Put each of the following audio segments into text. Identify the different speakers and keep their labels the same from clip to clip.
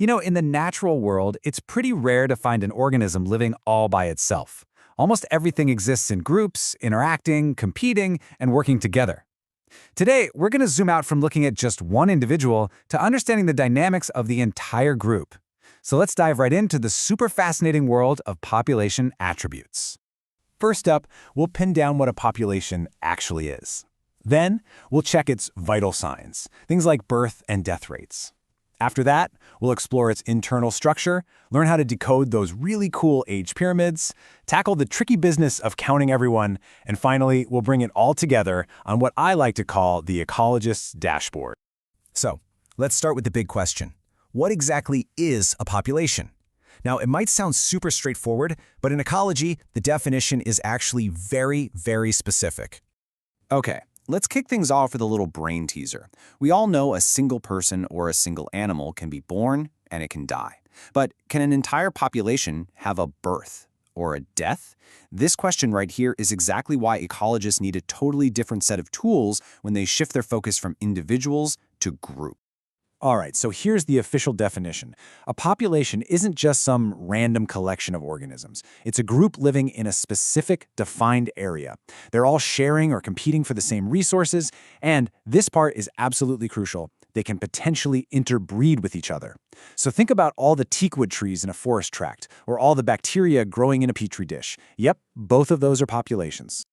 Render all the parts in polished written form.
Speaker 1: In the natural world, it's pretty rare to find an organism living all by itself. Almost everything exists in groups, interacting, competing, and working together. Today, we're going to zoom out from looking at just one individual to understanding the dynamics of the entire group. So let's dive right into the super fascinating world of population attributes. First up, we'll pin down what a population actually is. Then, we'll check its vital signs, things like birth and death rates. After that, we'll explore its internal structure, learn how to decode those really cool age pyramids, tackle the tricky business of counting everyone, and finally, we'll bring it all together on what I like to call the ecologist's dashboard. So, let's start with the big question. What exactly is a population? Now, it might sound super straightforward, but in ecology, the definition is actually very, very specific. Okay. Let's kick things off with a little brain teaser. We all know a single person or a single animal can be born and it can die. But can an entire population have a birth or a death? This question right here is exactly why ecologists need a totally different set of tools when they shift their focus from individuals to group. All right, so here's the official definition. A population isn't just some random collection of organisms. It's a group living in a specific, defined area. They're all sharing or competing for the same resources, and this part is absolutely crucial. They can potentially interbreed with each other. So think about all the teakwood trees in a forest tract, or all the bacteria growing in a petri dish. Yep, both of those are populations.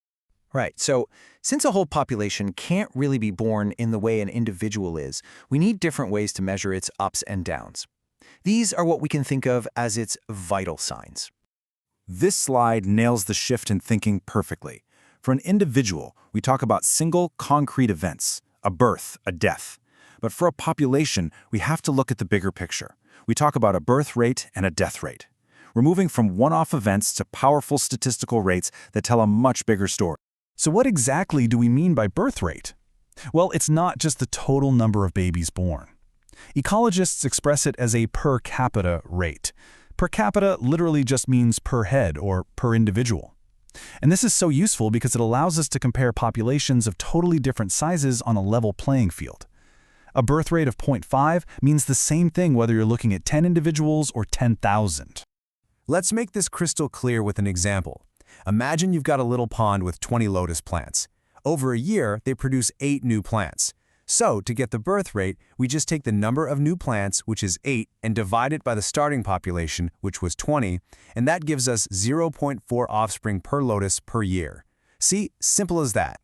Speaker 2: Right, so since a whole population can't really be born in the way an individual is, we need different ways to measure its ups and downs. These are what we can think of as its vital signs.
Speaker 1: This slide nails the shift in thinking perfectly. For an individual, we talk about single, concrete events, a birth, a death. But for a population, we have to look at the bigger picture. We talk about a birth rate and a death rate. We're moving from one-off events to powerful statistical rates that tell a much bigger story. So what exactly do we mean by birth rate? Well, it's not just the total number of babies born. Ecologists express it as a per capita rate. Per capita literally just means per head or per individual. And this is so useful because it allows us to compare populations of totally different sizes on a level playing field. A birth rate of 0.5 means the same thing whether you're looking at 10 individuals or 10,000. Let's make this crystal clear with an example. Imagine you've got a little pond with 20 lotus plants. Over a year, they produce 8 new plants. So, to get the birth rate, we just take the number of new plants, which is 8, and divide it by the starting population, which was 20, and that gives us 0.4 offspring per lotus per year. See, simple as that.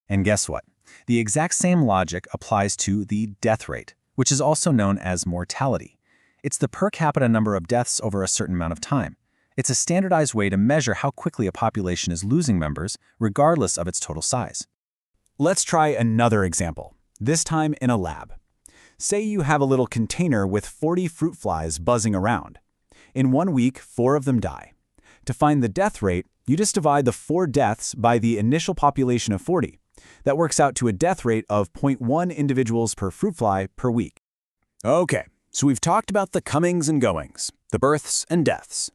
Speaker 1: And guess what? The exact same logic applies to the death rate, which is also known as mortality. It's the per capita number of deaths over a certain amount of time. It's a standardized way to measure how quickly a population is losing members, regardless of its total size. Let's try another example, this time in a lab. Say you have a little container with 40 fruit flies buzzing around. In 1 week, 4 of them die. To find the death rate, you just divide the 4 deaths by the initial population of 40. That works out to a death rate of 0.1 individuals per fruit fly per week. Okay, so we've talked about the comings and goings, the births and deaths.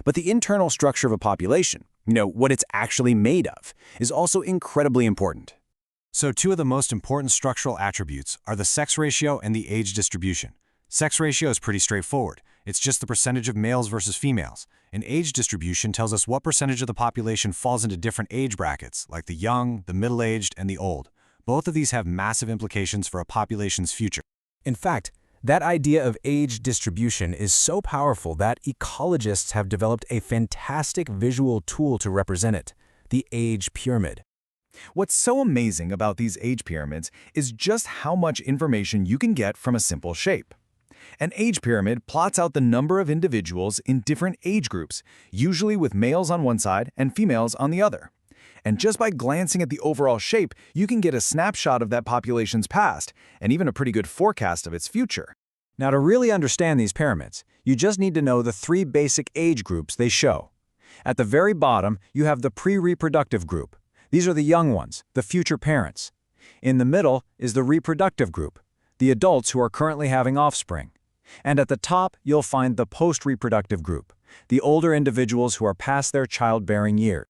Speaker 1: But the internal structure of a population, what it's actually made of, is also incredibly important. So 2 of the most important structural attributes are the sex ratio and the age distribution. Sex ratio is pretty straightforward. It's just the percentage of males versus females. And age distribution tells us what percentage of the population falls into different age brackets, like the young, the middle-aged, and the old. Both of these have massive implications for a population's future. In fact, that idea of age distribution is so powerful that ecologists have developed a fantastic visual tool to represent it, the age pyramid. What's so amazing about these age pyramids is just how much information you can get from a simple shape. An age pyramid plots out the number of individuals in different age groups, usually with males on one side and females on the other. And just by glancing at the overall shape, you can get a snapshot of that population's past, and even a pretty good forecast of its future. Now, to really understand these pyramids, you just need to know the 3 basic age groups they show. At the very bottom, you have the pre-reproductive group. These are the young ones, the future parents. In the middle is the reproductive group, the adults who are currently having offspring. And at the top, you'll find the post-reproductive group, the older individuals who are past their childbearing years.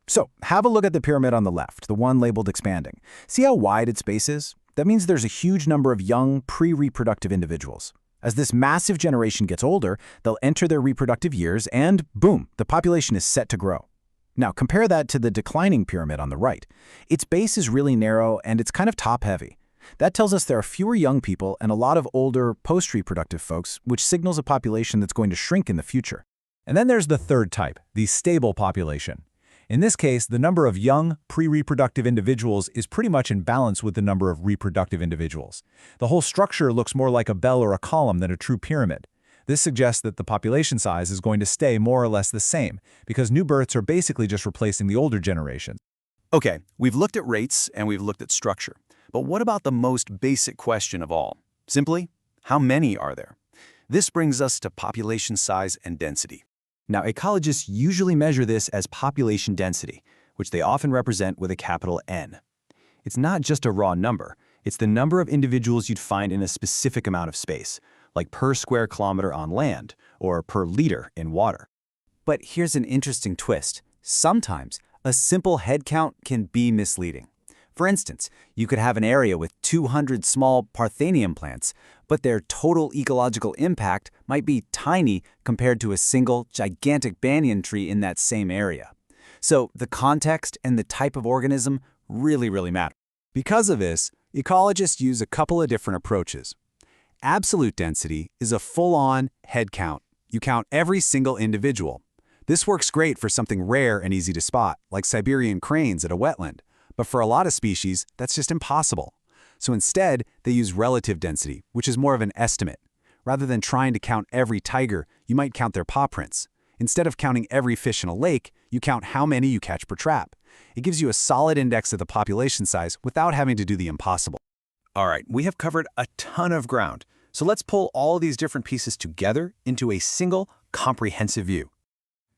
Speaker 1: So, have a look at the pyramid on the left, the one labeled expanding. See how wide its base is? That means there's a huge number of young, pre-reproductive individuals. As this massive generation gets older, they'll enter their reproductive years and, boom, the population is set to grow. Now, compare that to the declining pyramid on the right. Its base is really narrow and it's kind of top-heavy. That tells us there are fewer young people and a lot of older, post-reproductive folks, which signals a population that's going to shrink in the future.
Speaker 3: And then there's the third type, the stable population. In this case, the number of young, pre-reproductive individuals is pretty much in balance with the number of reproductive individuals. The whole structure looks more like a bell or a column than a true pyramid. This suggests that the population size is going to stay more or less the same, because new births are basically just replacing the older generation.
Speaker 4: Okay, we've looked at rates and we've looked at structure. But what about the most basic question of all? Simply, how many are there? This brings us to population size and density. Now, ecologists usually measure this as population density, which they often represent with a capital N. It's not just a raw number, it's the number of individuals you'd find in a specific amount of space, like per square kilometer on land or per liter in water. But here's an interesting twist. Sometimes, a simple head count can be misleading. For instance, you could have an area with 200 small Parthenium plants, but their total ecological impact might be tiny compared to a single, gigantic banyan tree in that same area. So the context and the type of organism really matter. Because of this, ecologists use a couple of different approaches. Absolute density is a full-on head count. You count every single individual. This works great for something rare and easy to spot, like Siberian cranes at a wetland. But for a lot of species, that's just impossible. So instead, they use relative density, which is more of an estimate. Rather than trying to count every tiger, you might count their paw prints. Instead of counting every fish in a lake, you count how many you catch per trap. It gives you a solid index of the population size without having to do the impossible. All right, we have covered a ton of ground. So let's pull all of these different pieces together into a single, comprehensive view.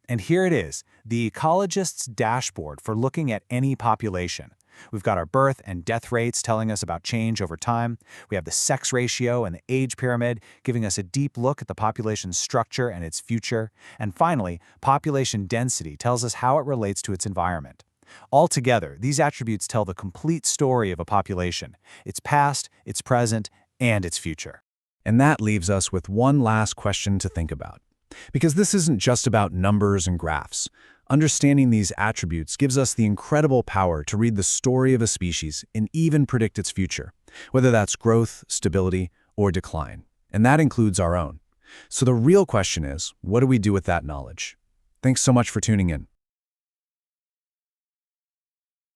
Speaker 3: And here it is, the ecologist's dashboard for looking at any population. We've got our birth and death rates telling us about change over time. We have the sex ratio and the age pyramid giving us a deep look at the population's structure and its future. And finally, population density tells us how it relates to its environment. Altogether, these attributes tell the complete story of a population, its past, its present, and its future.
Speaker 1: And that leaves us with one last question to think about. Because this isn't just about numbers and graphs. Understanding these attributes gives us the incredible power to read the story of a species and even predict its future, whether that's growth, stability, or decline. And that includes our own. So the real question is, what do we do with that knowledge? Thanks so much for tuning in.